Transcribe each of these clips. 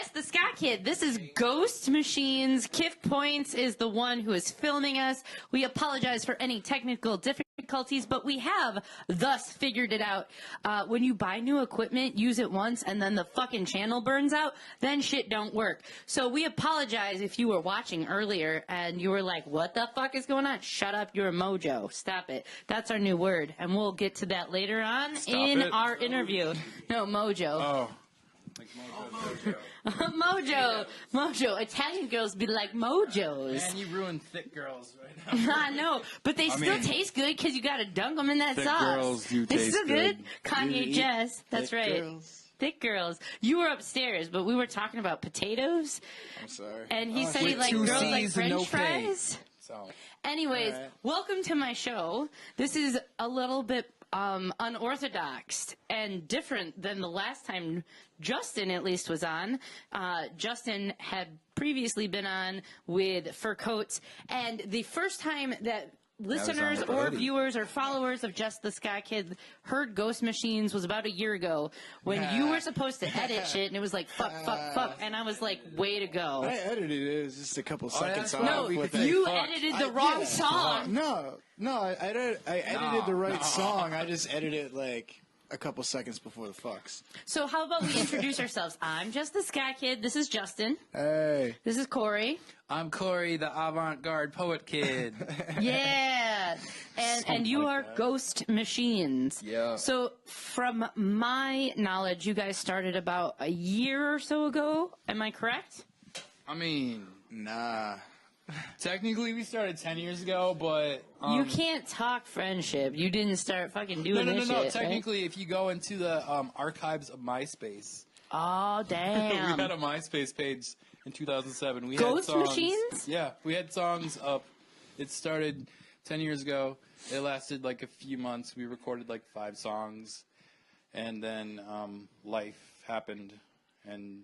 Jess The Ska Kid. This is Ghost Machines. Kif Points is the one who is filming us. We apologize for any technical difficulties, but we have thus figured it out. When you buy new equipment, use it once, and then the fucking channel burns out, then shit don't work. So we apologize if you were watching earlier and you were like, what the fuck is going on? Shut up, you're a mojo. Stop it. That's our new word, and we'll get to that later on our interview. No, mojo. Oh. Like Mojo. Mojo. Italian girls be like mojos. Man, you ruined thick girls right now. I know, but they still taste good because you got to dunk them in that thick sauce. Girls do They taste still good. Kanye Jess. That's thick right. Girls. Thick girls. You were upstairs, but we were talking about potatoes. I'm sorry. And he said he liked girls like French fries. So. Anyways, All right. welcome to my show. This is a little bit unorthodox and different than the last time Justin at least was on. Justin had previously been on with Fur Coats, and the first time that listeners or viewers or followers of Jess The Ska Kid heard Ghost Machines was about a year ago when you were supposed to edit shit and it was like fuck, and I was like, way to go. I edited it. It was just a couple seconds off. No, you edited the wrong song. No, I edited the right song. I just edited it like a couple seconds before the fucks. So how about we introduce ourselves? I'm Jess The Ska Kid. This is Justin. Hey. This is Corey. I'm Corey, the avant-garde poet kid. Yeah. And you are Ghost Machines. Yeah. So from my knowledge, you guys started about a year or so ago. Am I correct? I mean, Nah. technically we started 10 years ago, but... you can't talk friendship. You didn't start fucking doing this shit. No. Technically, if you go into the archives of MySpace... Oh, damn. we had a MySpace page in 2007. We Ghost had songs, Machines? Yeah, we had songs up. It started 10 years ago. It lasted like a few months. We recorded like 5 songs. And then life happened. And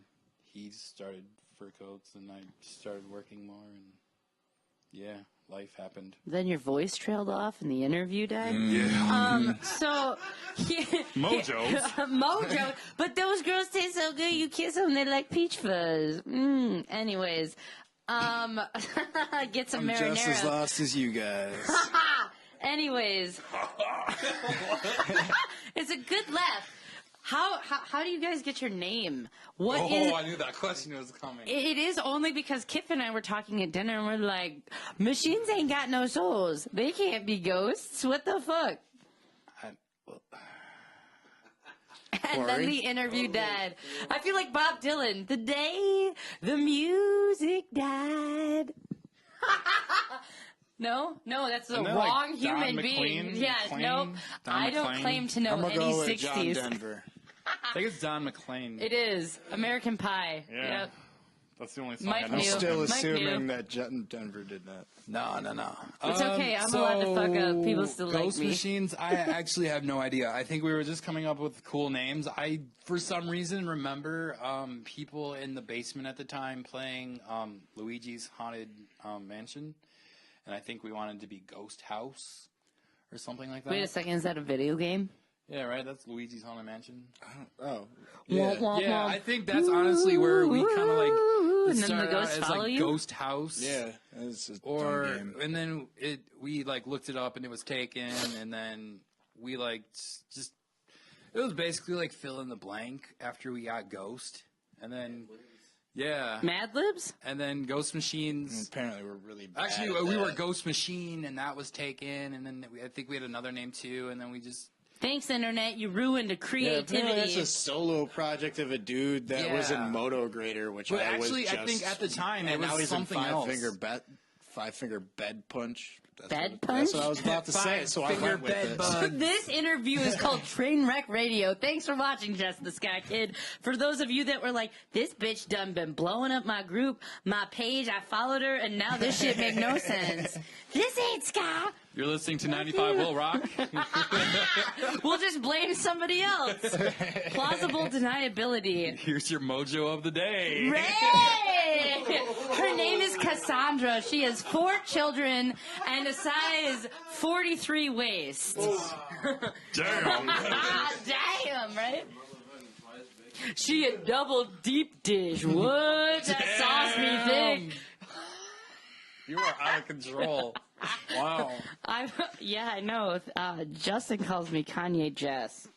he started Fur Coats, and I started working more. And yeah, life happened. Then your voice trailed off and the interview died? Yeah. So... Mojos. Mojo. But those girls taste so good, you kiss them, they like peach fuzz. Anyways. Get some marinara. I'm just as lost as you guys. Anyways. It's a good laugh. How do you guys get your name? I knew that question was coming. It is only because Kif and I were talking at dinner and we're like, machines ain't got no souls. They can't be ghosts. What the fuck? And then the interview died. I feel like Bob Dylan. The day the music died. No, that's the wrong like human Don being. McLean? Yeah, no, I don't claim to know I'm gonna any go with 60s. John Denver. I think it's Don McLean. It is American Pie. Yeah. Yep. That's the only song Mike I know. I'm knew. still Mike assuming knew. that John Denver did that. No. It's okay. I'm allowed to fuck up. People still like Ghost me. Machines, I actually have no idea. I think we were just coming up with cool names. I, for some reason, remember people in the basement at the time playing Luigi's Haunted Mansion. And I think we wanted to be Ghost House or something like that. Wait a second. Is that a video game? Yeah, right? That's Luigi's Haunted Mansion. Oh. Yeah, I think that's honestly where we kind of like... And then the started out ghosts as follow like you? Ghost House. Yeah. It's a Or dumb game. and then we like looked it up and it was taken, and then we like just it was basically like fill in the blank after we got Ghost, and then yeah, Mad Libs? and then Ghost And Machines. apparently we're really bad Actually, at we were that. Ghost Machine, and that was taken, and then I think we had another name too, and then we just Thanks, Internet. You ruined a Yeah, creativity. apparently that's a solo project of a dude that was in Yeah. Moto Grader, which But I was actually, just... I think at the time it and was now he's something in else. Five Finger Bed Punch. Bed That's what I Punch? was about to say, so I Five-finger went with bed it. bug. This interview is called Trainwreck Radio. Thanks for watching, Jess The Ska Kid. For those of you that were like, this bitch done been blowing up my group, my page, I followed her, and now this shit make no sense. This ain't ska. You're listening to 95 Will Rock. We'll just blame somebody else. Plausible deniability. Here's your mojo of the day. Ray! Her name is Cassandra. She has 4 children and a size 43 waist. Damn. Damn, right? She a double deep dish. What? That sauce me thick. You are out of control. Wow. Yeah, I know. Justin calls me Kanye Jess.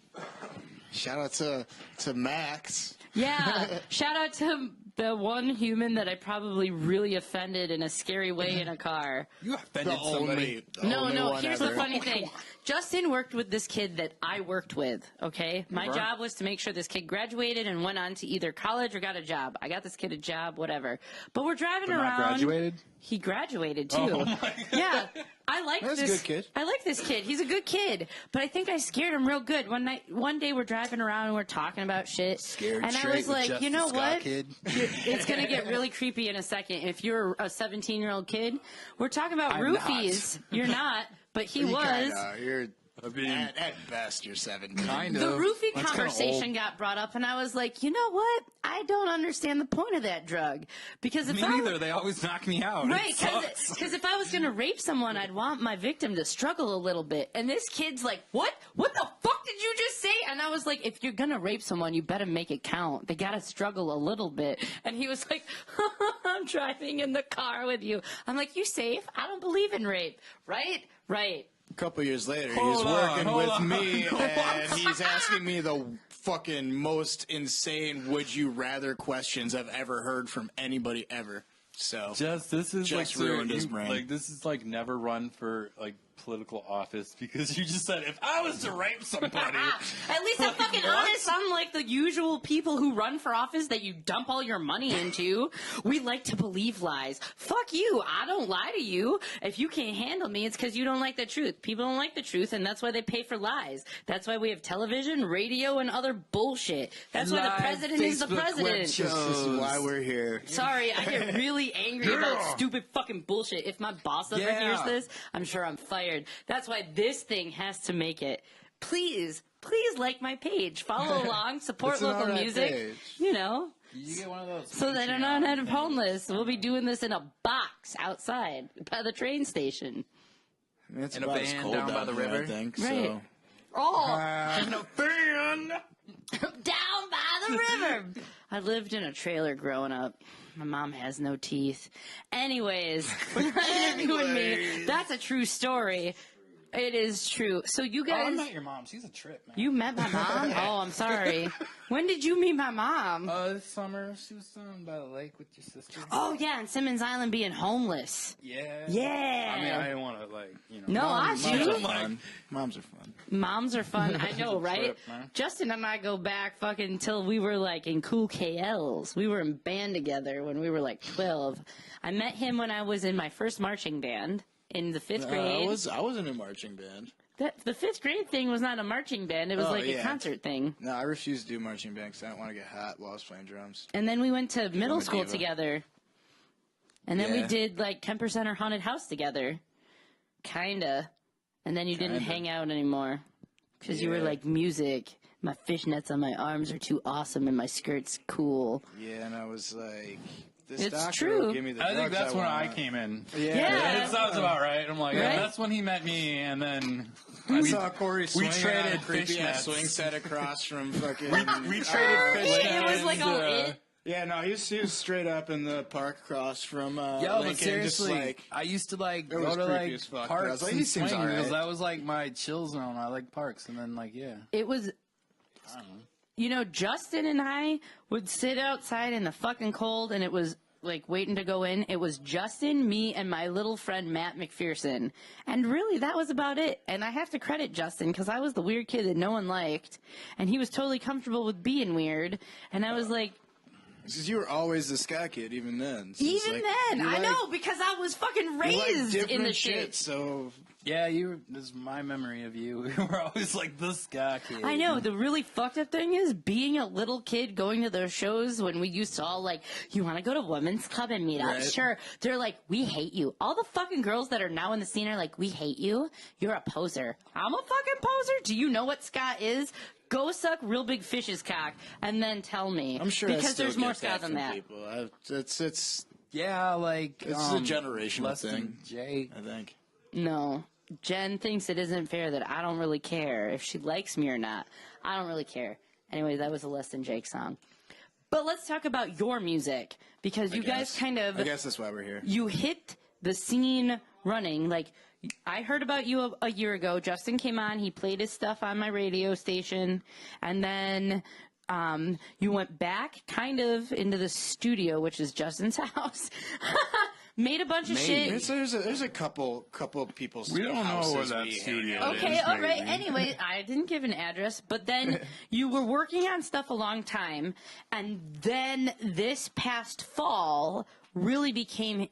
Shout out to Max. Yeah, shout out to the one human that I probably really offended in a scary way in a car. You offended somebody. No, here's the funny thing. Justin worked with this kid that I worked with, okay? My Okay. job was to make sure this kid graduated and went on to either college or got a job. I got this kid a job, whatever. But we're driving But not around. graduated? He graduated, too. Oh, my God. Yeah. I like That's a this good kid. I like this kid. He's a good kid, but I think I scared him real good. One day we're driving around and we're talking about shit, Scared and I straight was with like, Jess you the know Ska what? Kid. It's gonna get really creepy in a second. If you're a 17-year-old kid, we're talking about I'm roofies. You're not, but he You was. kinda, you're I mean, at best you're 17. kind of. The roofie That's kinda conversation old. got brought up, and I was like, you know what? I don't understand the point of that drug. Because if Me neither. They always knock me out. Right, It sucks. because if I was going to rape someone, I'd want my victim to struggle a little bit. And this kid's like, what? What the fuck did you just say? And I was like, if you're going to rape someone, you better make it count. They got to struggle a little bit. And he was like, I'm driving in the car with you. I'm like, you safe? I don't believe in rape. Right? Right. A couple years later, Hold he's on, working hold with on. me, and he's asking me the fucking most insane would you rather questions I've ever heard from anybody ever. So Just this is Just like ruined his brain. Like this is like never run for like political office because you just said if I was to rape somebody. At least I'm Like, fucking what? honest, unlike the usual people who run for office that you dump all your money into. We like to believe lies. Fuck you. I don't lie to you. If you can't handle me, it's because you don't like the truth. People don't like the truth, and that's why they pay for lies. That's why we have television, radio, and other bullshit. That's why the Live president is the Facebook web president. shows. this is why we're here. Sorry, I get really angry about stupid fucking bullshit. If my boss ever Yeah. hears this, I'm sure I'm fired. That's why this thing has to make it. Please like my page. Follow along. Support It's an local alright music. page. You know, You get one of those. so that I'm Patreon not things. homeless. We'll be doing this in a box outside by the train station. It's In a about as van cold down by the here, river? I think. Right. So. Oh, In a van. down by the river. I lived in a trailer growing up. My mom has no teeth. Anyways, we're not interviewing me. That's a true story. It is true. So you Oh, I guys, met your mom. She's a trip, man. you met my mom? Oh, I'm sorry. When did you meet my mom? This summer she was down by the lake with your sister. Oh, yeah, in Simmons Island being homeless. Yeah. Yeah. I mean, I didn't want to like you know. No, I Moms do. are fun. Moms are fun. Moms are fun. I know, right? trip, man. Justin and I go back fucking until we were like in cool KLs. We were in band together when we were like 12. I met him when I was in my first marching band in the fifth grade. I was in a marching band. The fifth grade thing was not a marching band. It was Oh, like a yeah. concert thing. No, I refused to do marching band because I didn't want to get hot while I was playing drums. And then we went to middle a school diva. together. And then we Yeah. did like 10% or Haunted House together. Kinda. And then you didn't Kinda. hang out anymore. Because you were Yeah. like, music. My fishnets on my arms are too awesome and my skirt's cool. Yeah, and I was like, this It's doctor true. will give me the I think drugs that's when I want. came in. Yeah. It sounds about right. I'm like, Right? that's when he met me, and then I saw Corey swing traded on a creepy ass fishnets. swing set across from fucking. we traded Wait, fish. it was like all it. Yeah, no, he was straight up in the park across from Yo, Lincoln, but seriously, just like I used to like It was go to creepy like as fuck, but I was parks like, and he seems swing alright. that was like my chill zone. I like parks, and then like yeah, It was, I don't know. you know, Justin and I would sit outside in the fucking cold and it was like waiting to go in. It was Justin, me, and my little friend Matt McPherson. And really, that was about it. And I have to credit Justin because I was the weird kid that no one liked. And he was totally comfortable with being weird. And I was like, because you were always the ska kid, even then. So it's even like, then, you I like- know because I was fucking you like raised in different the shit. So Yeah, this is my memory of you. You were always like the ska kid. I know. The really fucked up thing is being a little kid going to those shows when we used to all like, you want to go to women's club and meet up? Right. Sure. They're like, we hate you. All the fucking girls that are now in the scene are like, we hate you. You're a poser. I'm a fucking poser. Do you know what ska is? Go suck Real Big Fish's cock and then tell me. I'm sure I because still there's more get ska that than from that. people. It's Yeah, like It's a generational less thing. than Jay. I think. No. Jen thinks it isn't fair that I don't really care if she likes me or not. I don't really care. Anyway, that was a Less Than Jake song. But let's talk about your music, because you guys kind of... I guess that's why we're here. You hit the scene running. Like, I heard about you a year ago. Justin came on. He played his stuff on my radio station. And then you went back kind of into the studio, which is Justin's house. Made a bunch of shit. There's a couple people's We don't know where that we studio hang out. is. Okay, all right. maybe. Anyway, I didn't give an address, but then you were working on stuff a long time, and then this past fall really became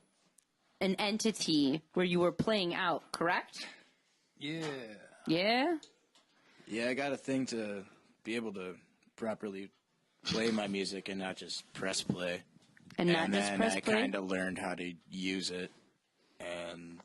an entity where you were playing out, correct? Yeah. Yeah? Yeah, I got a thing to be able to properly play my music and not just press play. And not just then press I play? kind of learned how to use it, and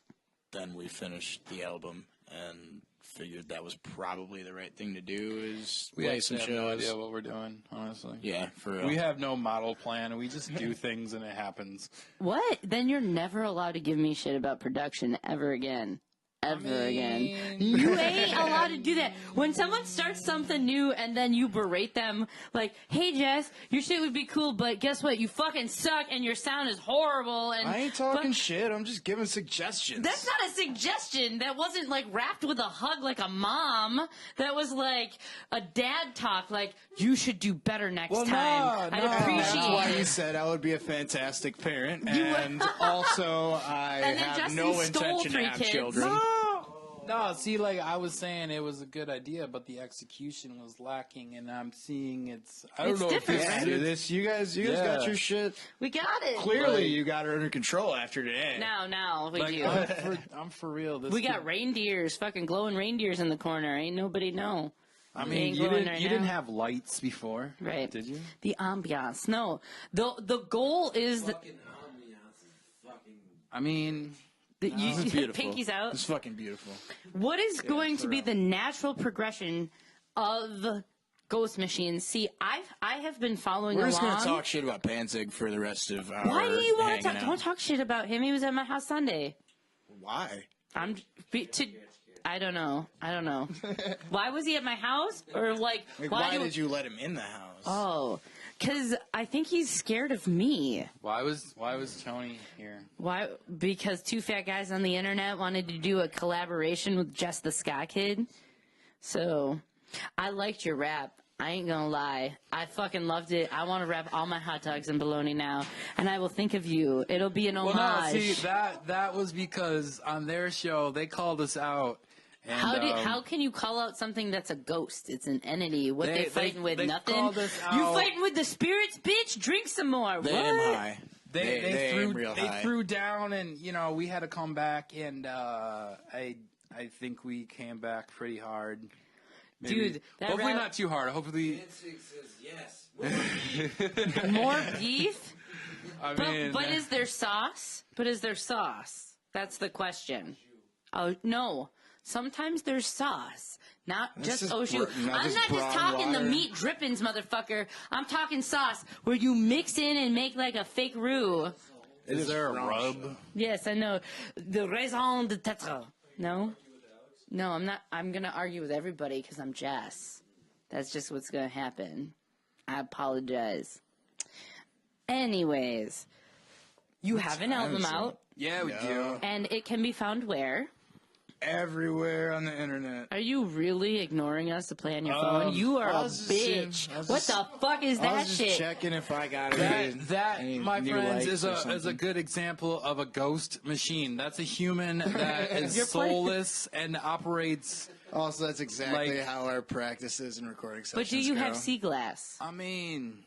then we finished the album and figured that was probably the right thing to do is We play actually some have no shows. idea what we're doing, honestly. Yeah, for real. We have no model plan. We just do things and it happens. What? Then you're never allowed to give me shit about production ever again. Ever again. You ain't allowed to do that. When someone starts something new and then you berate them, like, hey, Jess, your shit would be cool, but guess what? You fucking suck and your sound is horrible. And I ain't talking shit. I'm just giving suggestions. That's not a suggestion. That wasn't like wrapped with a hug like a mom. That was like a dad talk, like, you should do better next time. I'd appreciate That's why it. you said I would be a fantastic parent, You- and also I And then have Justin no stole intention 3 to have kids. children. No, see, like I was saying, it was a good idea, but the execution was lacking, and I'm seeing it's. I don't It's know different. if Yeah, it's, do this. You guys got your shit. We got it. Clearly, you got it under control after today. Now we like, do. I'm for real. This We got could- reindeers, fucking glowing reindeers in the corner. Ain't nobody know. I They mean, ain't you glowing didn't. right You now. didn't have lights before, Right. Did you? The ambiance. No. The goal is that I mean, you This is beautiful. pinkies out. It's fucking beautiful. What is going to be the natural progression of Ghost Machines? See, I have been following We're along. just gonna talk shit about Panzig for the rest of our Why do you want to hanging talk? out. Don't talk shit about him. He was at my house Sunday. Why? I don't know. Why was he at my house? Or like Why did you let him in the house? Oh, because I think he's scared of me. why was Tony here? Why? Because 2 fat guys on the internet wanted to do a collaboration with Jess The Ska Kid. So, I liked your rap. I ain't gonna lie. I fucking loved it. I want to wrap all my hot dogs in bologna now. And I will think of you. It'll be an homage. Well, no, see that was because on their show they called us out. And, How can you call out something that's a ghost? It's an entity. What they They- fighting with? they Nothing. called us You out. fighting with the spirits, bitch? Drink some more. They what? aim high. They aim real they high. threw down, and we had to come back, and I think we came back pretty hard. Maybe, Dude, that hopefully rap- not too hard. Hopefully, More beef? I But, mean, but is there sauce? That's the question. Oh, no. Sometimes there's sauce. Not just just Oshu. not I'm just not just brown talking the water. meat drippings, motherfucker. I'm talking sauce where you mix in and make like a fake roux. is there a rub? Yes, I know. The raison d'etre. No? No, I'm not. I'm going to argue with everybody because I'm Jess. That's just what's going to happen. I apologize. Anyways, you have an album out, Yeah, we do. and it can be found where? Everywhere on the internet. Are you really ignoring us to play on your phone? You are I a was just bitch. seeing- I was What just- the fuck is I that was just shit? checking if I got That, any my new friends, likes is or a something. good example of a ghost machine. That's a human that is You're playing- soulless and operates. Also, that's exactly Like- how our practices and recording sessions But do you go. have sea glass? I mean,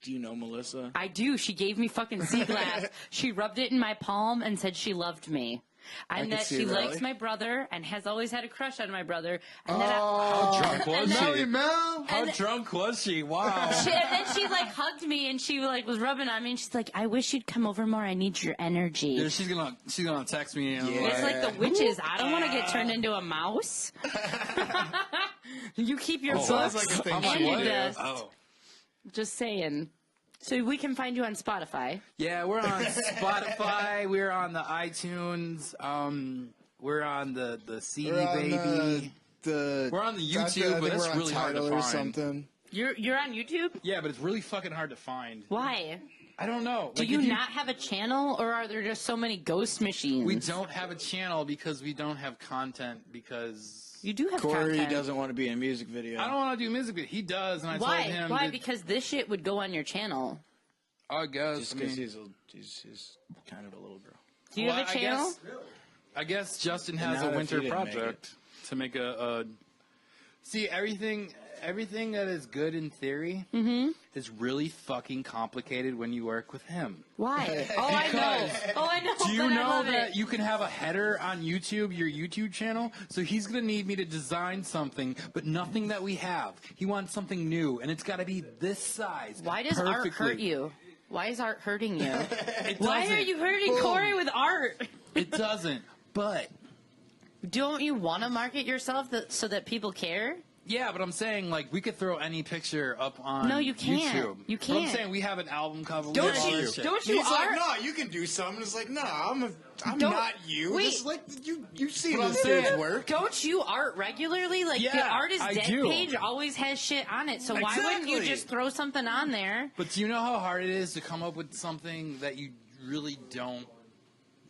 Do you know Melissa? I do. She gave me fucking sea glass. She rubbed it in my palm and said she loved me. And can that see she that. likes my brother and has always had a crush on my brother. And then Oh, drunk was Melly she? Mel. How And- drunk was she? Wow. and then she like hugged me and she like was rubbing on me and she's like, I wish you'd come over more. I need your energy. Yeah, she's gonna text me. And Yeah. It's like the witches. I don't want to get turned into a mouse. You keep your Sounds books like a thing and she your would do. dust. Oh. Just saying. So we can find you on Spotify. Yeah, we're on Spotify. We're on the iTunes. We're on the CD We're on Baby. the We're on the I think YouTube, but we're that's on really hard to Tidal or find. something. You're on YouTube? Yeah, but it's really fucking hard to find. Why? I don't know. Do you not have a channel, or are there just so many ghost machines? We don't have a channel because we don't have content because... You do have Corey content. doesn't want to be in a music video. I don't want to do music video. He does, and I Why? told him... Why? Because this shit would go on your channel. I guess. Just because he's kind of a little girl. Do you have a channel? I guess Justin And has now a if winter he didn't make project to make a... See, everything that is good in theory is really fucking complicated when you work with him. Why? Oh, I know. Oh, I know. Do you but I know love that it. you can have a header on YouTube, your YouTube channel? So he's going to need me to design something, but nothing that we have. He wants something new, and it's got to be this size. Why does art perfectly. hurt you? Why is art hurting you? It Why doesn't. are you hurting Corey with art? It doesn't, but... Don't you want to market yourself so that people care? Yeah, but I'm saying, like, we could throw any picture up on No, you can't. YouTube. You But I'm can't. saying we have an album cover. we Don't have all you? this shit. Don't you He's like, art? no, you can do something. It's like, no, I'm Don't- not you. wait. This is like you see But I'm this dude's saying- work. Don't you art regularly? Like the Yeah, Art is I Dead do. page always has shit on it. So why wouldn't you Exactly. just throw something on there? But do you know how hard it is to come up with something that you really don't...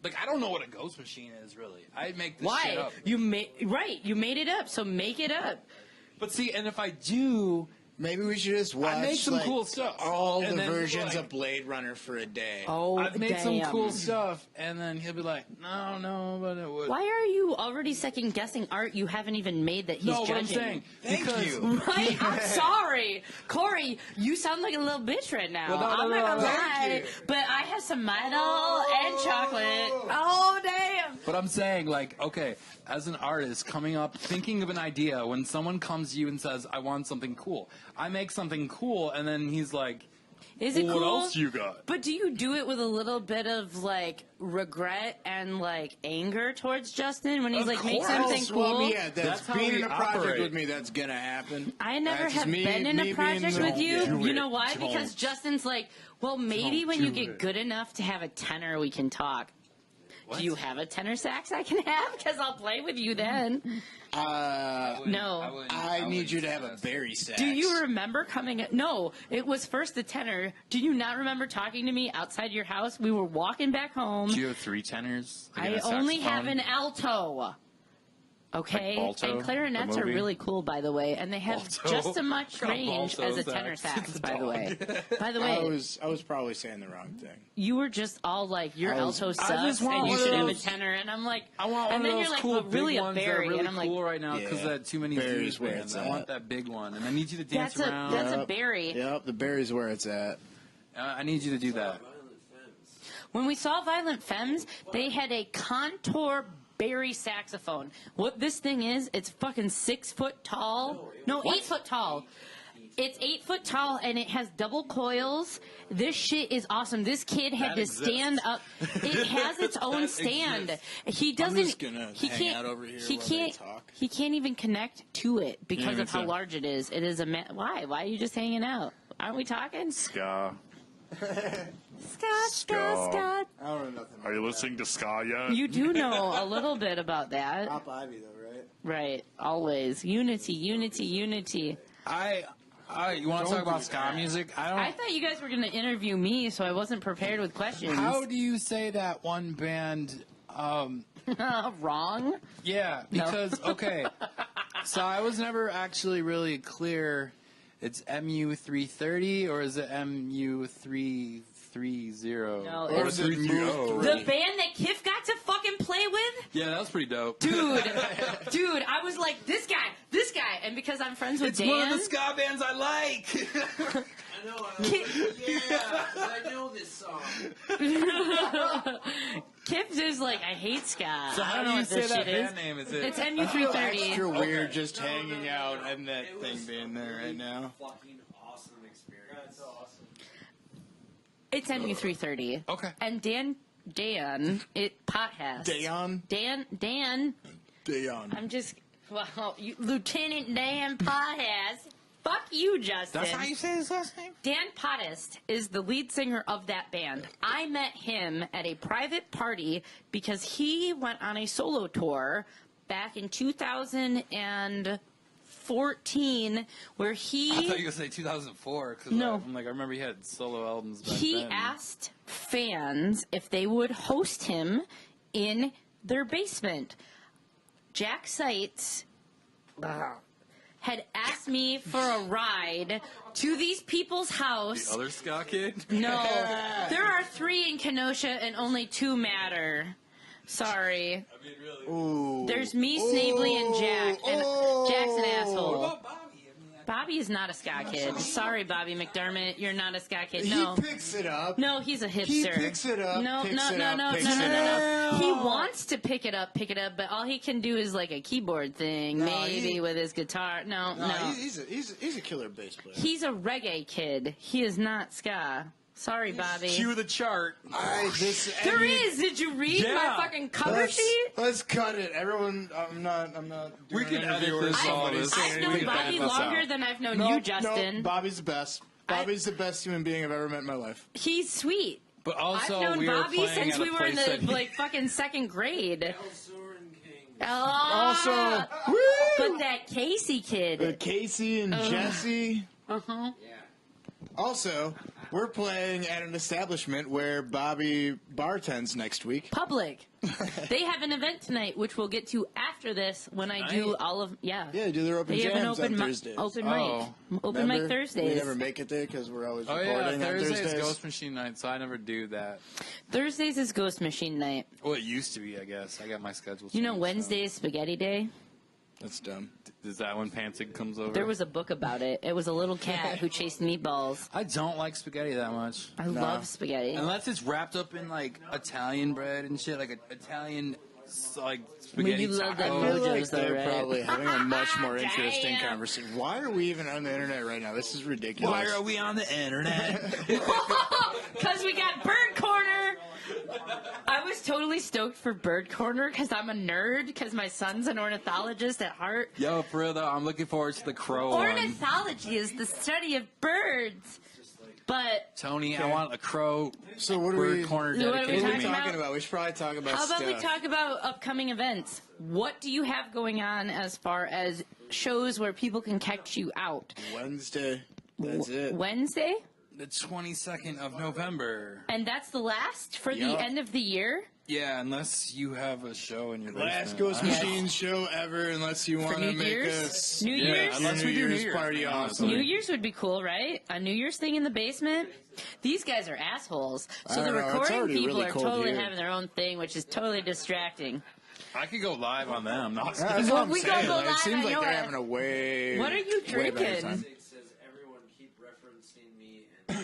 Like, I don't know what a ghost machine is, really. I make this shit Why? up. You made it up. So make it up. But see, and if I do... Maybe we should just watch made some cool stuff. all And the then, versions like- of Blade Runner for a day. Oh, I've made damn. some cool stuff, and then he'll be like, no, but it would... Why are you already second guessing art you haven't even made that he's No, judging? what I'm saying... Thank because you. Right? I'm sorry. Corey, you sound like a little bitch right now. Well, no, I'm not gonna thank lie. you. But I have some Milo and chocolate. Oh, damn. But I'm saying, like, okay, as an artist coming up, thinking of an idea, when someone comes to you and says, I want something cool, I make something cool, and then he's like, Is it well, cool? what else you got? But do you do it with a little bit of, like, regret and, like, anger towards Justin when he's Of like, make course. something cool? Well, yeah, That's how being we in a project operate. with me, that's gonna happen. I never That's just have me- been in me a being project the- with you. Do You it. know why? Don't. Because Justin's like, well, maybe when you do get it. good enough to have a tenor, we can talk. What? Do you have a tenor sax I can have? Because I'll play with you then. No. I need you to have a berry sax. Do you remember coming? No, it was first the tenor. Do you not remember talking to me outside your house? We were walking back home. Do you have 3 tenors? Like in I a only saxophone? have an alto. Okay, Like alto, and clarinets the are movie? really cool, by the way, and they have Alto? just as much Got range alto as a tenor sax. sax. It's a By the way, dog. by the I way, was probably saying the wrong thing. you were just all like, your I was- alto I sucks, just want and you one should of have a those- tenor, and I'm like, I want and one then of you're those like, cool but really big a ones that are berry, really and I'm like, cool right now because Yeah. that too many Berry's Jews where bands. it's I want at. that big one, and I need you to dance that's around. a Yep. berry. Yep, the berry's where it's at. I need you to do that. When we saw Violent Femmes, they had a contour berry saxophone. What this thing is, it's fucking 6 foot tall. No, 8 foot tall. It's 8 foot tall and it has double coils. This shit is awesome. This kid had That to exists. stand up. It has its own That stand. exists. He doesn't. just gonna he hang can't. out over here he while they can't. talk. He can't even connect to it because even of how so. large it is. It is a. Why? Why are you just hanging out? Aren't we talking? Ska. Scott, Scott, Scott. I don't know nothing. Are you listening to Ska yet? You do know a little bit about that. Pop Ivy though, right? Right, always. Unity, unity, unity. You want to talk about ska music? I thought you guys were going to interview me, so I wasn't prepared with questions. How do you say that one band? Wrong? Yeah, No. because okay, so I was never actually really clear. It's MU330 or is it MU330? No, or it's is it MU3? The band that Kif got to fucking play with? Yeah, that was pretty dope. Dude, I was like, this guy, and because I'm friends with It's Dan. one of the ska bands I like. I know. I know this song. Kif is like, I hate ska. So I how don't do know you what say this that shit is. band name? Is it? It's Extra MU330. weird just hanging out and that thing being there right now. Fucking awesome experience. It's MU330. Okay. And Dan, Pothast. Dan, Dayon. I'm just, Lieutenant Dan Pothast. Fuck you, Justin. That's how you say his last name? Dan Pothast is the lead singer of that band. I met him at a private party because he went on a solo tour back in 2004 2014 where I thought you were going to say 2004. Cause No. I remember he had solo albums back he then. asked fans if they would host him in their basement. Jack Seitz had asked me for a ride to these people's house. The other Ska Kid? No, there are 3 in Kenosha and only 2 matter. Sorry. I mean, really. Ooh. There's me, Snavely, and Jack. And Jack's an asshole. What about Bobby? Bobby is not a Ska Kid. Sorry, Bobby McDermott. You're not a Ska Kid. No. He picks it up. No, he's a hipster. He picks it up. No, picks no, it no, up, no, no, picks no, it no, no. up. He wants to pick it up, but all he can do is like a keyboard thing, No, maybe with his guitar. No. He's a killer bass player. He's a reggae kid. He is not ska. Sorry, Bobby. Cue the chart. There is. Did you read my fucking cover sheet? Let's cut it. Everyone, I'm not. We doing can an edit interview or this all. somebody This saying I've we known can anything. Bobby edit this longer out. than I've known No, you, Justin. No, Bobby's the best. Bobby's the best human being I've ever met in my life. He's sweet. But also, I've known we were Bobby playing since at a we were in place the that- like fucking second grade. El Soren King. Also, But that Casey kid. Casey and Jesse. Uh-huh. Yeah. Also, we're playing at an establishment where Bobby bartends next week. Public. They have an event tonight, which we'll get to after this when I do all of Yeah, do their open They have an jams open on mi- Thursdays. open Oh. mic. Open Remember? mic Thursdays. We never make it there because we're always Oh, recording yeah. on Thursday is Thursdays. Ghost Machine Night, so I never do that. Thursdays is Ghost Machine night. Well, it used to be, I guess. I got my schedule. You know changed, Wednesday is Spaghetti Day? That's dumb. So. Is that when Panzig comes over? There was a book about it. It was a little cat who chased meatballs. I don't like spaghetti that much. I love spaghetti. Unless it's wrapped up in, like, Italian bread and shit. Like, Italian, like, spaghetti Well, you love that tacos. I feel like Mojos, though, they're right? probably having a much more interesting Damn. conversation. Why are we even on the internet right now? This is ridiculous. Why are we on the internet? Because we got Bird Corner. I was totally stoked for Bird Corner because I'm a nerd because my son's an ornithologist at heart. Yo, for real, though, I'm looking forward to the crow one. Ornithology is the study of birds. But Tony, I want a crow So what are bird we? corner What are we What are dedicated we to me. talking talking about? We should probably talk about how about stuff. we talk about upcoming events? What do you have going on as far as shows where people can catch you out? Wednesday. That's it. Wednesday? The 22nd of November. And that's the last for the Yup. end of the year? Yeah, unless you have a show in your Last basement. Ghost Machine show ever, unless you want New to make Year's? us New Year's? unless we do New Year's party yeah. awesome. New Year's would be cool, right? A New Year's thing in the basement? These guys are assholes. So I the don't know, it's recording already people really are cold totally here. having their own thing, which is totally distracting. I could go live on them. Not That's Well, what I'm we saying. gotta go Like, live, it seems I like know they're it. having a way. What are you way better drinking? time. It says everyone keep referencing me in the show.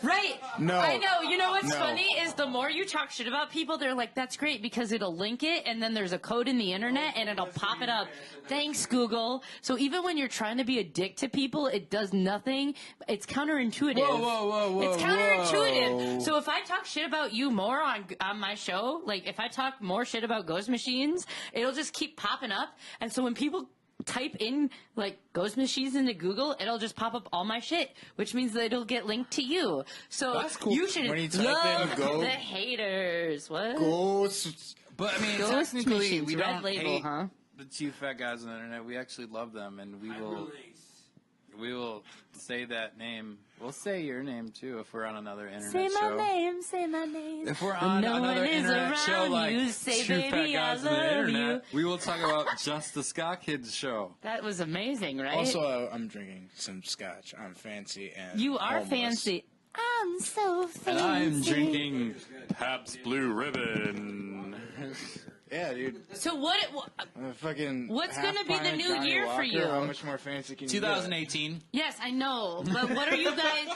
Right. No. I know. You know what's No. funny is the more you talk shit about people, they're like, that's great because it'll link it and then there's a code in the internet and it'll pop it up. Thanks, Google. So even when you're trying to be a dick to people, it does nothing. It's counterintuitive. Whoa. It's counterintuitive. So if I talk shit about you more on my show, like if I talk more shit about ghost machines, it'll just keep popping up. And so when people type in like ghost machines into Google, it'll just pop up all my shit, which means that it'll get linked to you. So That's cool. you should When you type love in go- the haters. What? Ghosts. But I mean, Ghost technically, machines, we red don't label, hate huh? the two fat guys on the internet. We actually love them, and we will say that name. We'll say your name too if we're on another internet Say my show. name, say my name. If we're When on no another one is internet show around like you, say, two fat baby, I guys on the love internet, you. we will talk about Just the Ska Kid show. That was amazing, right? Also, I'm drinking some scotch. I'm fancy and you are homeless. fancy. I'm so fancy. And I'm drinking Pabst Blue Ribbon. Yeah, dude. So what? Fucking. What's half gonna be the pint new Johnny year for Walker, you? How much more fancy can you get? 2018. Yes, I know. But what are you guys?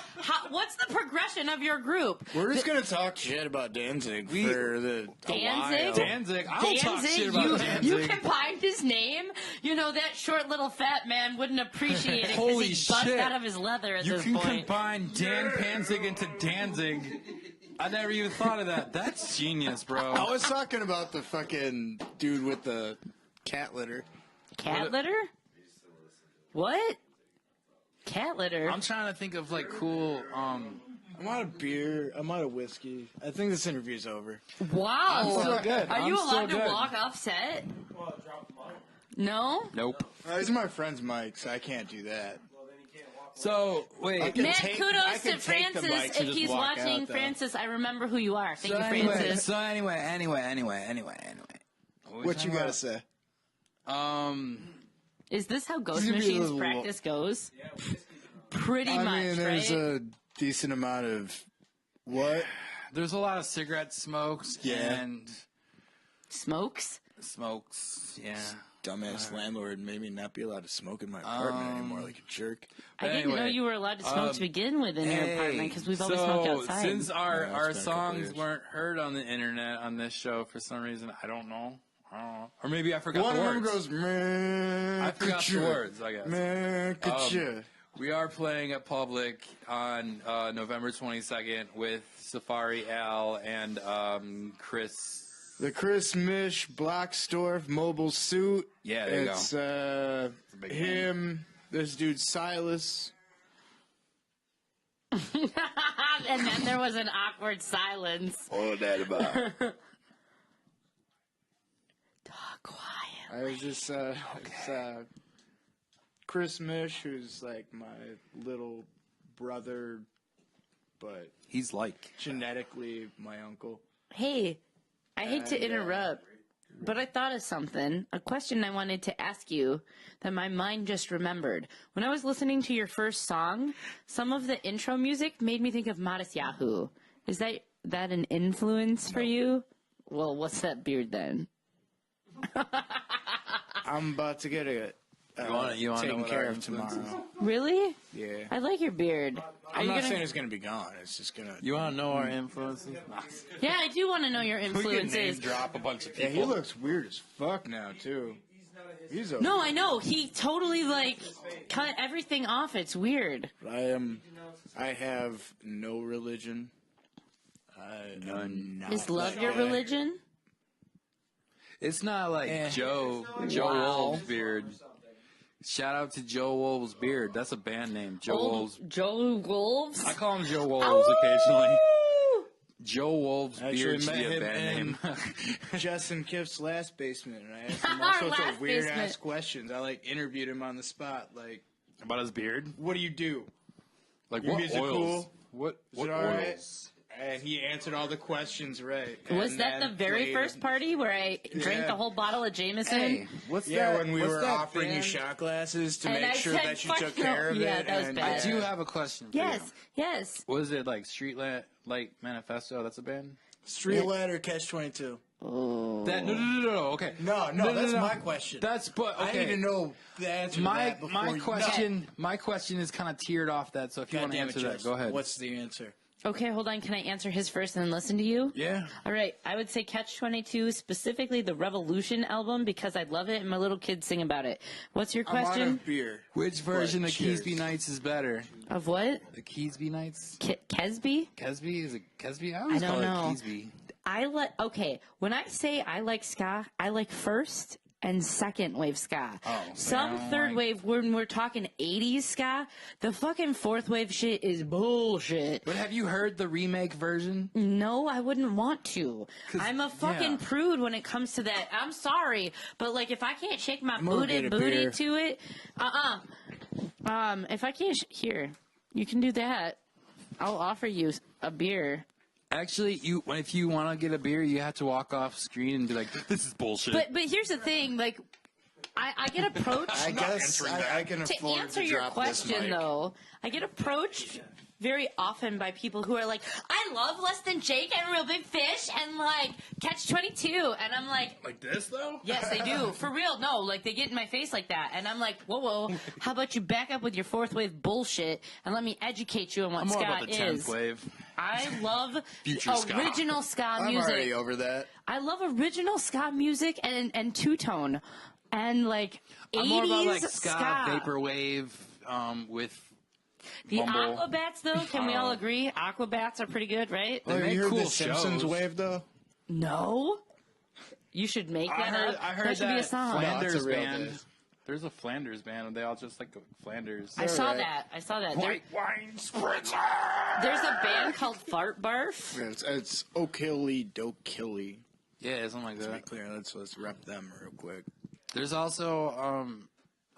What's the progression of your group? We're just gonna talk shit about Danzig for the a Danzig? while. Danzig. I'll talk shit about you Danzig. combined his name. You know that short little fat man wouldn't appreciate it because Holy he bust shit. out of his leather at You this can point. combine Dan Panzig into Danzig. I never even thought of that. That's genius, bro. I was talking about the fucking dude with the cat litter. Cat litter? What? Cat litter? I'm trying to think of like cool. I'm out of beer. I'm out of whiskey. I think this interview's over. Wow. I'm still good. Are you I'm still allowed to good. walk off set? No? Nope. These are my friend's mics. I can't do that. So wait. Mad I kudos can to take the Francis mics and if just he's walk watching. out, though. Francis, I remember who you are. Thank you, anyway, Francis. so anyway. What you gotta say? Is this how Ghost This is gonna be a Machines little- practice goes? Pretty I much, mean, there's right? a decent amount of what? there's a lot of cigarette smokes Yeah. and Smokes? smokes. Yeah. Dumbass landlord made me not be allowed to smoke in my apartment anymore, like a jerk. I didn't know anyway, you were allowed to smoke to begin with in your apartment because we've always smoked outside. Since our Yeah, it's been a couple songs years. weren't heard on the internet on this show for some reason, I don't know. Or maybe I forgot One the of words. them goes, man. I forgot the words, I guess. Man, We are playing at Public on November 22nd with Safari Al and Chris. The Chris Mish Blocksdorf mobile suit. Yeah, there you it's, big him, this dude Silas. And then there was an awkward silence. Oh, that about. Talk quiet. I was just, it's, Chris Mish, who's like my little brother, but He's like. genetically my uncle. Hey, I hate to interrupt, but I thought of something. A question I wanted to ask you that my mind just remembered. When I was listening to your first song, some of the intro music made me think of Modest Yahoo. Is that an influence for you? Well, what's that beard then? I'm about to get it You wanna know taken what care our of influence is? tomorrow. Really? Yeah. I like your beard. Are I'm you not gonna... saying it's gonna be gone. It's just gonna. You want to know our influences? Yeah, I do want to know your We can name influences. drop a bunch of Yeah, people. he looks weird as fuck now too. He's a. No, I know. He totally, cut everything off. It's weird. I have no religion. I am not. Is love that your guy. religion? It's not like Joe Wolf's beard. Shout out to Joe Wolf's beard. That's a band name. Joe Wolf's. Joe Wolves? I call him Joe Wolves occasionally. Joe Wolf's Actually beard should met be a him band in- name. Jess and Kiff's last basement, and I asked him all Our sorts last of weird ass basement. questions. I interviewed him on the spot, About his beard? what do you do? Like Your what music oils? cool? What Is it all right? And he answered all the questions right. Was And that the then very played- first party where I drank Yeah. the whole bottle of Jameson? Hey, what's Yeah, that? when we what's were that offering you band? shot glasses to And make I sure said, that you "Fuck took no." care of Yeah, it. that was and, bad. I do have a question for Yes, you. yes. Was it like Light Manifesto? That's a band? Street Ladder Catch 22. That no. Okay. No, that's my question. That's but okay. I need to know the answer to that before my you- question my question is kind of tiered off that. So if you God want to damn it, answer that, Jess. go ahead. What's the answer? Okay, hold on. Can I answer his first and then listen to you? Yeah. All right. I would say Catch-22, specifically the Revolution album, because I love it and my little kids sing about it. What's your I'm out question? of beer. Which version of cheers. Keesby Nights is better? Of what? The Keesby Nights? Kesby? Kesby? Is it Kesby? I I always don't call know. it Keesby. Okay, when I say I like ska, I like first and second wave ska. Oh, Some man, third like- wave, when we're talking 80s ska, the fucking fourth wave shit is bullshit. But have you heard the remake version? No, I wouldn't want to. 'Cause- I'm a fucking yeah. prude when it comes to that. I'm sorry, but if I can't shake my gonna booty get a booty beer. to it, if I can't, here, you can do that. I'll offer you a beer. Actually, if you want to get a beer, you have to walk off screen and be like, "This is bullshit." But here's the thing, I get approached. I guess I can To afford answer to your drop this question, mic. though, I get approached very often by people who are like, I love Less Than Jake and Real Big Fish and Catch-22. And I'm like, like this though? yes, they do. For real, no. They get in my face like that. And I'm like, whoa. How about you back up with your fourth wave bullshit and let me educate you on what I'm more ska about the 10th is. wave. I love Future ska. original ska I'm music. already over that. I love original ska music and two-tone. And 80s I'm more about ska, ska. vaporwave, with The mumble. Aquabats, though, can we all agree? Aquabats are pretty good, right? They make you heard cool the Simpsons shows. wave though? No. You should make that up. I heard that should be a song. Flanders No, it's a real band. dish. There's a Flanders band, and they all just like Flanders. I saw right. that. White wine spritzer. There's a band called Fart Barf. Yeah, it's O'Killy, Dokilly. Yeah, something like To be that. clear, let's rep them real quick. There's also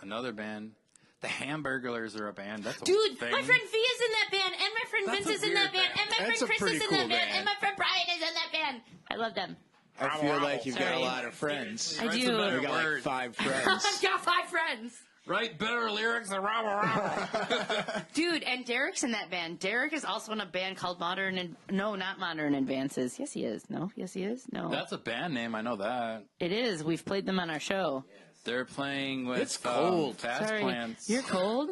another band. The Hamburglers are a band. That's a Dude, thing. my friend V is in that band, and my friend That's Vince a is in that weird band, band. and my That's a friend Chris pretty is in cool that band, band. and my friend Brian is in that band. I love them. I feel like you've got Sorry. a lot of friends. I That's do. a better You got like word. 5 I've friends. got 5 friends. Write better lyrics than rah rah rah. Dude, and Derek's in that band. Derek is also in a band called not Modern Advances. Yes, he is. No? Yes, he is? No. That's a band name. I know that. It is. We've played them on our show. They're playing with It's cold. Fast Sorry. Plants. You're cold?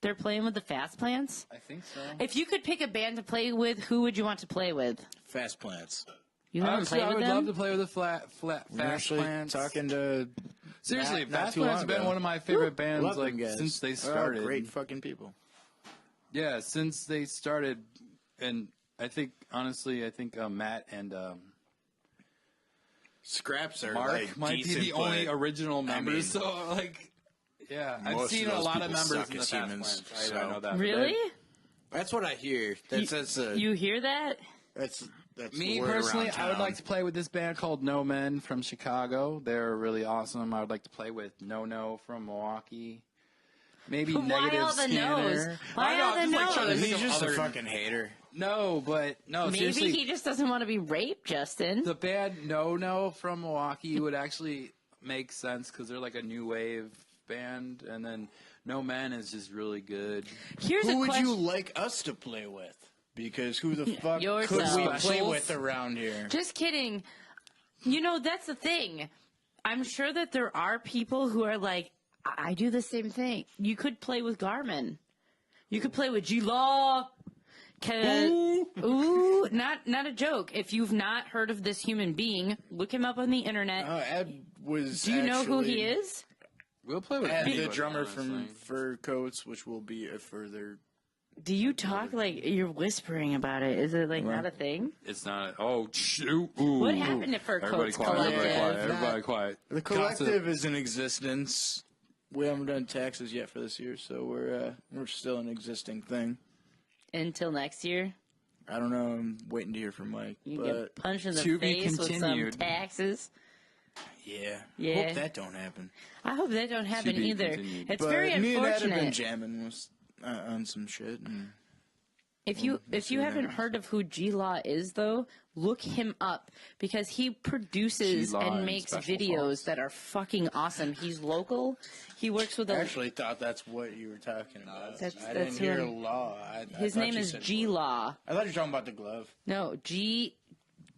They're playing with the Fast Plants? I think so. If you could pick a band to play with, who would you want to play with? Fast Plants. You haven't Honestly, played I with would them? love to play with the We're Fast actually Plants. talking to Seriously, not Fast too Plants long have been ago. one of my favorite bands Love them like guys. since they They're all started. great fucking people. Yeah, since they started, and I think Matt and Scraps are Mark like might be decent, the only but original members. mean, so yeah, I've most seen of a those lot of people members suck in the as Fast humans, Plants. I so- know that. Really? that's what I hear. That's You hear that? That's Me the word personally, around I would town. like to play with this band called No Men from Chicago. They're really awesome. I would like to play with No from Milwaukee. Maybe Why Negative all the Scanner. no's? Why I know, all the I'm just, like, trying to no's? think He's of just a other- fucking hater. No, but no, Maybe seriously. he just doesn't want to be raped, Justin. The band No from Milwaukee would actually make sense because they're like a new wave band, and then No Men is just really good. Here's a Who would question. you like us to play with? Because who the fuck Yourself. could we play Specials? with around here? Just kidding. You know, that's the thing. I'm sure that there are people who are like, I do the same thing. You could play with Garmin. You could play with G-Law. Ooh, not a joke. If you've not heard of this human being, look him up on the internet. Ed was. Do you know who actually he is? We'll play with Ed, the anybody, drummer from honestly. Fur Coats, which will be a further. Do you talk like you're whispering about it? Is it like Right. not a thing? It's not. Oh shoot! Ooh. What happened to Fur Everybody Coats quiet! Everybody Collective? quiet! Everybody quiet! The collective is in existence. We haven't done taxes yet for this year, so we're still an existing thing. Until next year, I don't know. I'm waiting to hear from Mike. you but get punched in the to be face with some continued. taxes. yeah, Yeah. hope that don't happen. I hope that don't happen be either. continued. It's But very me and Ed have been unfortunate. jamming on some shit. And If you see what haven't happens. heard of who G-Law is, though, look him up because he produces G-Law and and makes Special videos Force. that are fucking awesome. He's local. He works with I a. actually thought that's what you were talking about. That's- I that's didn't hear who I'm- law. His name is G-Law. I thought you were talking about the glove. No,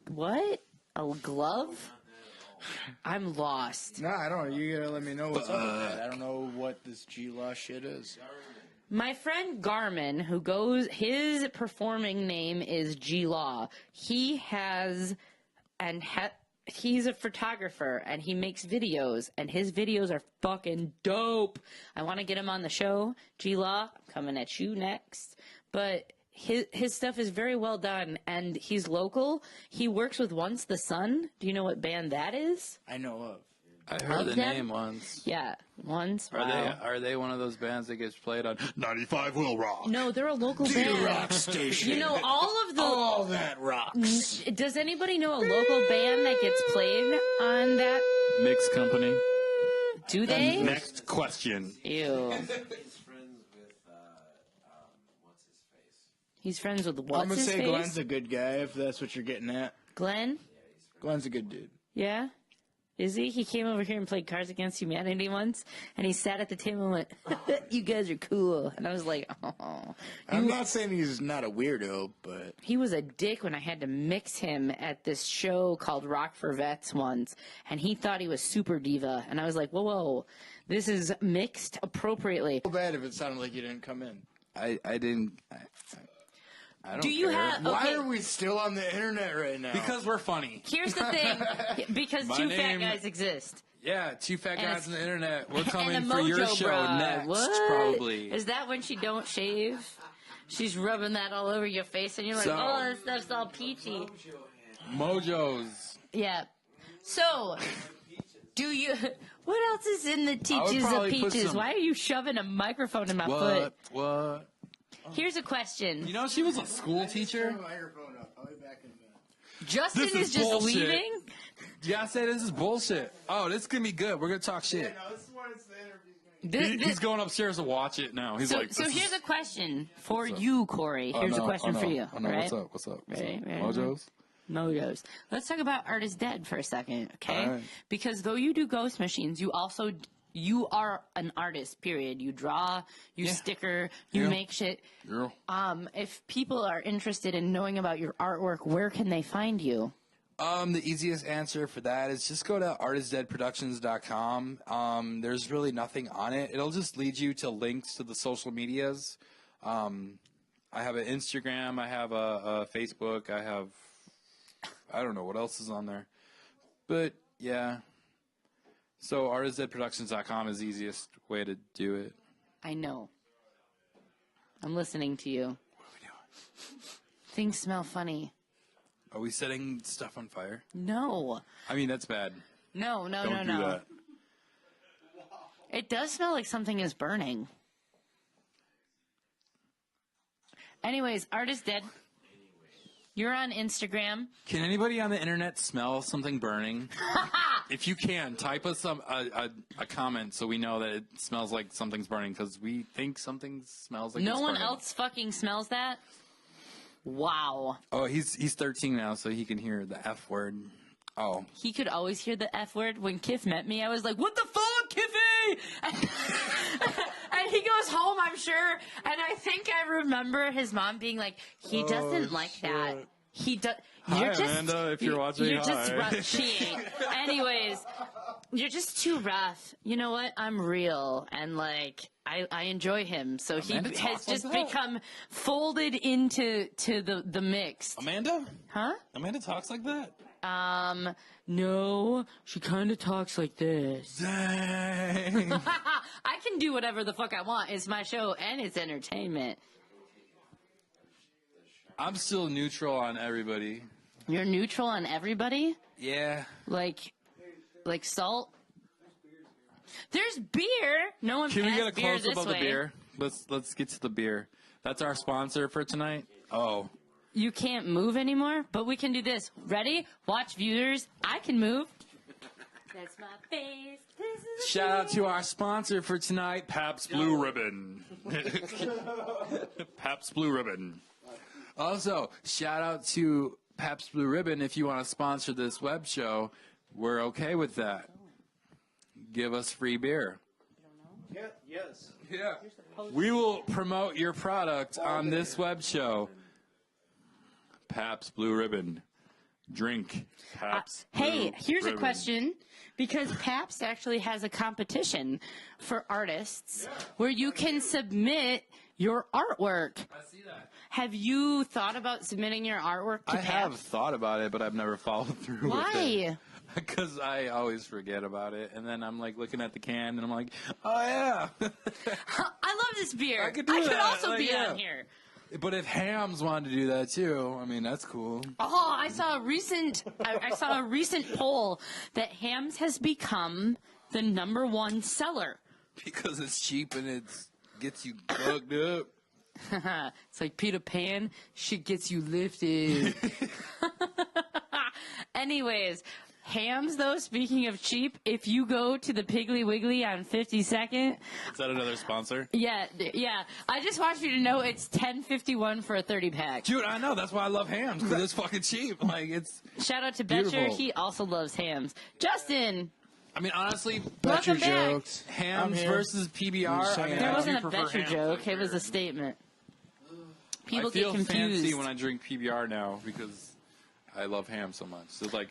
what? A glove? I'm lost. No, I don't know. You gotta let me know what's up with that. I don't know what this G-Law shit is. My friend Garmin, his performing name is G-Law. He has, he's a photographer and he makes videos and his videos are fucking dope. I want to get him on the show. G-Law, I'm coming at you next. But his stuff is very well done and he's local. He works with Once the Sun. Do you know what band that is? I know of. I heard Of the them? name once. Yeah, Once. Are Wow. they one of those bands that gets played on 95 Will Rock? No, they're a local band. Rock station. You know, all of the All that rocks. Does anybody know a local band that gets played on that? Mixed Company. Do they? Next question. Ew. He's friends with, what's his face? He's friends with I'm what's gonna his say face? Glenn's a good guy if that's what you're getting at. Glenn? Glenn's a good dude. Yeah? Is he? He came over here and played Cards Against Humanity once, and he sat at the table and went, "You guys are cool." And I was like, "Oh." I'm not saying he's not a weirdo, but He was a dick when I had to mix him at this show called Rock for Vets once, and he thought he was super diva, and I was like, "Whoa, this is mixed appropriately." so bad if it sounded like you didn't come in. I didn't. I don't Do you care. have? Why Okay. are we still on the internet right now? Because we're funny. Here's the thing, because My two fat name- guys exist. Yeah, two fat And guys a- on the internet. We're And coming a for your Mojo show bra. next, What? probably. Is that when she don't shave? She's rubbing that all over your face, and you're like, So- "Oh, this stuff's all peachy." Mojos. Yeah. So, do you? What else is in the teaches of probably put peaches? some- Why are you shoving a microphone in my foot? What? Here's a question. You know, she was a school teacher. microphone up. I'll be back in a minute. Justin This is is just bullshit. leaving. Yeah, I say this is bullshit. Oh, this is gonna be good. We're gonna talk shit. No, this is when the interview's gonna He's going upstairs to watch it now. He's like, so here's a question for you, Corey. Here's a question for you. Right? What's up? Right. Mojos? Mojos. Let's talk about Artist Dead for a second, okay? All right. Because though you do ghost machines, you are an artist, period. You draw, you sticker, you make shit. Yeah. If people are interested in knowing about your artwork, where can they find you? The easiest answer for that is just go to artistdeadproductions.com. There's really nothing on it. It'll just lead you to links to the social medias. I have an Instagram. I have a Facebook. I don't know what else is on there. But, yeah. So artistdeadproductions.com is the easiest way to do it. I know. I'm listening to you. What are we doing? Things smell funny. Are we setting stuff on fire? No. I mean, that's bad. No. Don't do that. It does smell like something is burning. Anyways, Artist Dead. You're on Instagram. Can anybody on the internet smell something burning? If you can, type us a comment so we know that it smells like something's burning, because we think something smells like it's burning. No one else fucking smells that? Wow. Oh, he's 13 now, so he can hear the F word. Oh. He could always hear the F word. When Kiff met me, I was like, what the fuck, Kiffy? And he goes home, I'm sure. And I think I remember his mom being like, he doesn't like that. He does. Hi, Amanda, if you're watching, You're just hi. rough. She ain't. Anyways, you're just too rough. You know what? I'm real. And, like, I enjoy him. So Amanda he has talks like just that? become folded into the mix. Amanda? Huh? Amanda talks like that? No. She kind of talks like this. Dang. I can do whatever the fuck I want. It's my show and it's entertainment. I'm still neutral on everybody. You're neutral on everybody? Yeah. Like salt? There's beer. No one Can we passed get a beer close this up of the way. beer? Let's get to the beer. That's our sponsor for tonight. Oh. You can't move anymore, but we can do this. Ready? Watch, viewers. I can move. That's my face. This is Shout out to our sponsor for tonight, Pabst Blue Ribbon. Pabst Blue Ribbon. Also, shout out to Pabst Blue Ribbon. If you want to sponsor this web show, we're okay with that. Give us free beer. Yeah, yes. Yeah. We will promote your product on this web show. Pabst Blue Ribbon. Drink Pabst Hey, Blue here's a Ribbon. question. Because Pabst actually has a competition for artists where you can submit your artwork. I see that. Have you thought about submitting your artwork to I have Pabst? thought about it, but I've never followed through with it. Why? Because I always forget about it, and then I'm like looking at the can, and I'm like, oh yeah. I love this beer. I could do that, also like, be yeah. on here. But if Hams wanted to do that too, I mean that's cool. Oh, I saw a recent poll that Hams has become the #1 seller. Because it's cheap and it gets you plugged up. It's like Peter Pan. Shit gets you lifted. Anyways, Hams, though, speaking of cheap, if you go to the Piggly Wiggly on 52nd. Is that another sponsor? Yeah. I just want you to know it's $10.51 for a 30-pack. Dude, I know. That's why I love Hams, because it's fucking cheap. Like, it's Shout out to Betcher. beautiful. He also loves Hams. Justin, I mean, honestly, welcome back. Jokes. Hams here. versus PBR. I mean, There I wasn't do a prefer Betcher Hams joke. over It was beer. a statement. People I feel get confused. fancy when I drink PBR now because I love ham so much. So, like,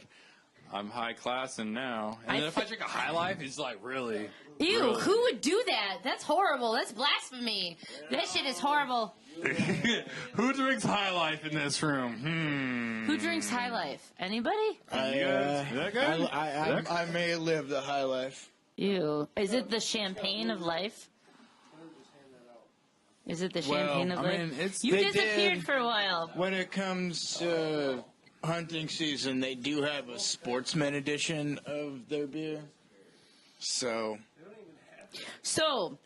I'm high class and now. And then if I drink a High Life, it's like, really? Ew, really? who would do that? That's horrible. That's blasphemy. That shit is horrible. Who drinks High Life in this room? Who drinks High Life? Anybody? I may live the high life. Ew. Is it the champagne of life? Is it the champagne of I life? mean, it's- You They disappeared did. for a while. When it comes to hunting season, they do have a sportsman edition of their beer. So, So,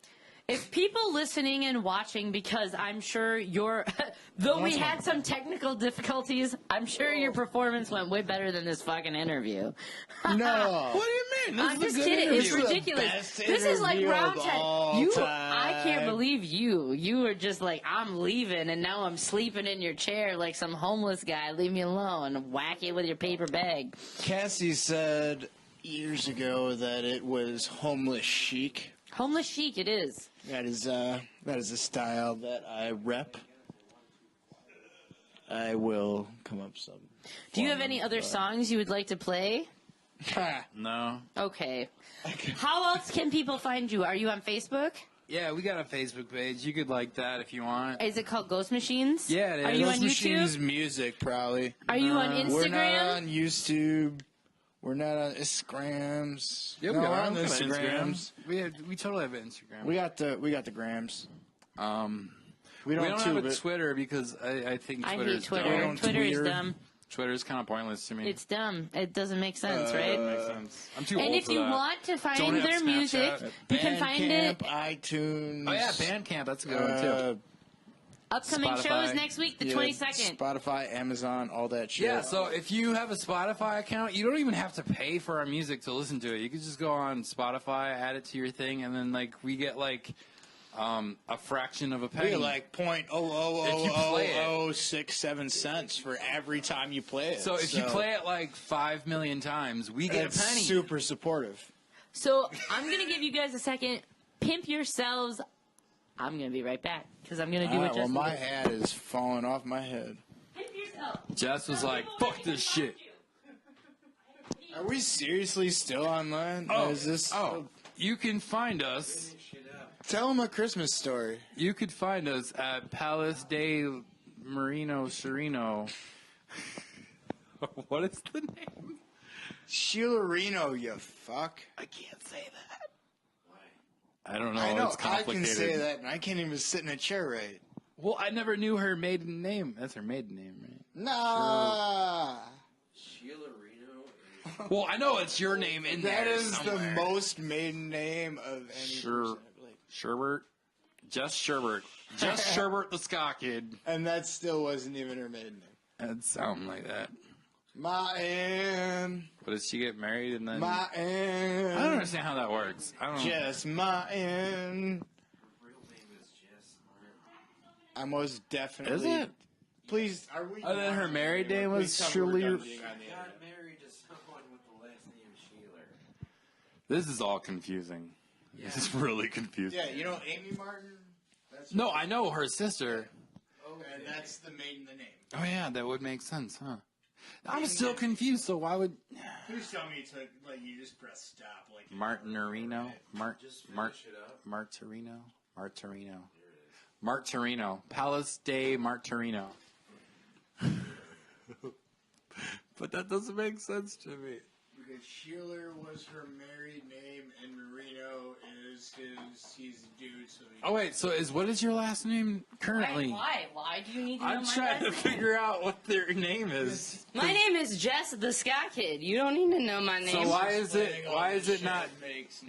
If people listening and watching, because I'm sure though we had some technical difficulties, I'm sure your performance went way better than this fucking interview. No. What do you mean? I'm just kidding. It's ridiculous. This is like round 10. I can't believe you. You were just like, I'm leaving, and now I'm sleeping in your chair like some homeless guy. Leave me alone. Whack it with your paper bag. Cassie said years ago that it was homeless chic. Homeless chic, it is. That is a style that I rep. I will come up some. Do you have any other songs you would like to play? No. Okay. How else can people find you? Are you on Facebook? Yeah, we got a Facebook page. You could like that if you want. Is it called Ghost Machines? Yeah, it is. Are you Ghost on Machines YouTube? Music, probably. Are you on Instagram? We're not on YouTube. We're not on Instagrams. Yeah, no, we we're are on on Instagrams. We totally have an Instagram. We got the grams. We don't have a Twitter because I think I Twitter's hate Twitter. dumb. Twitter is dumb. Twitter's kind of pointless to me. It's dumb. It doesn't make sense, right? Makes sense. I'm too And old if for you that. want to Don't find have their Snapchat. music, you can find it. iTunes. Oh yeah, Bandcamp. That's a good one too. Upcoming Spotify. shows next week, the 22nd. Spotify, Amazon, all that shit. Yeah, so if you have a Spotify account, you don't even have to pay for our music to listen to it. You can just go on Spotify, add it to your thing, and then like we get like a fraction of a penny. We get like .0000067 for every time you play it. So if you play it like 5 million times, we get a it's penny. super supportive. So I'm going to give you guys a second. Pimp yourselves. I'm going to be right back because I'm going to do what Well, Justin my did. hat is falling off my head. Pimp yourself. Jess was like, "Fuck this shit." Are we seriously still online? Is this? You can find us. Tell them a Christmas story. You could find us at Palace de Scheelerino. What is the name? Scheelerino, you fuck. I can't say that. I don't know. I know. It's I complicated. can say that, and I can't even sit in a chair right. Well, I never knew her maiden name. That's her maiden name, right? Nah. Scheelerino. Well, I know it's your name in That there is somewhere. the most maiden name of any person. Sherbert. Just Sherbert. Just Sherbert the Ska Kid. And that still wasn't even her maiden name. That'd sound like that. Martin. But does she get married and then... Martin. I don't understand how that works. I don't know. Jess Martin. Real name is Jess Martin. I most definitely. Is it? Please, are we? Oh, then her married name was Please tell me we're Shirley. done being on the air. Got married to someone with the last name Sheeler. This is all confusing. This is really confusing. Yeah, you know Amy Martin? That's No, I know her sister. and that's the maiden name. Oh, yeah, that would make sense, huh? I'm still confused, so why would... Please tell me to you just press stop like Martinarino? Martirino. Palace de Martirino. But that doesn't make sense to me. Because Sheeler was her married name and Marino is he's a dude, so he... Oh, wait, so what is your last name currently? Why? Why do you need to know I'm my trying to last name? figure out what their name is. My name is Jess The Ska Kid. You don't need to know my name. So why is it not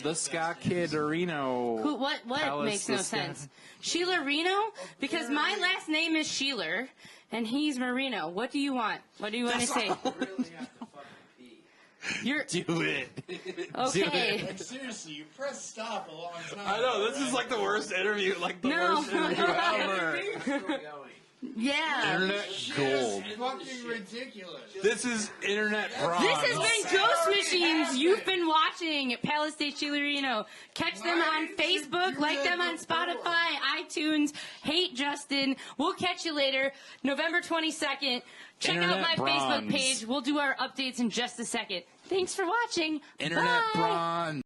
the Ska Kid Areno? What Palace makes no de Ska- sense? Sheelerino? Because my last name is Sheeler, and he's Marino. What do you want? What do you want to say? Really have to fucking pee. You're Do it. okay. Like, seriously, you press stop a long time. I know, this is like the worst interview, worst interview ever. Still going. Yeah. Internet gold. Fucking ridiculous. This is internet bronze. This has been Ghost Machines. You've been watching Palace de Scheelerino. Catch them on Facebook, like them on Spotify, iTunes. Hate Justin. We'll catch you later, November 22nd. Check out my Internet Facebook bronze. page. We'll do our updates in just a second. Thanks for watching. Internet Bye. bronze.